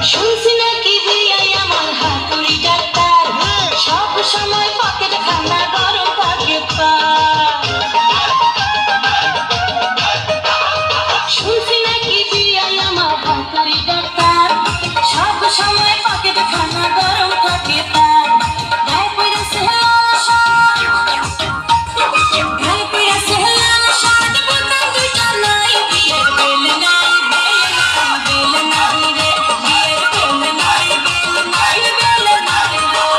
শুনছি নাকি বিয়াই আমার হাতুড়ি ডাক্তার, সব সময় পকেট খানা গরম থাকে শুনছি নাকি বিয়াই আমার হাতুড়ি ডাক্তার, সব সময় পকেট খানা গরম থাকে তার। গায়ে পড়েছে গায়ে পড়েছে শার্ট বোতাম দুইটা নাই, বিয়ের বেল নাই বেল নাই রে, বিয়ের বেল নাই বেল নাই রে।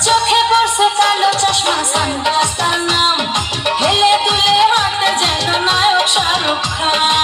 চোখে পড়ছে কালো চশমা, সানগ্লাস তার নাম, হেলে দুলে হাঁটে যেন নায়ক শাহরুখ খান।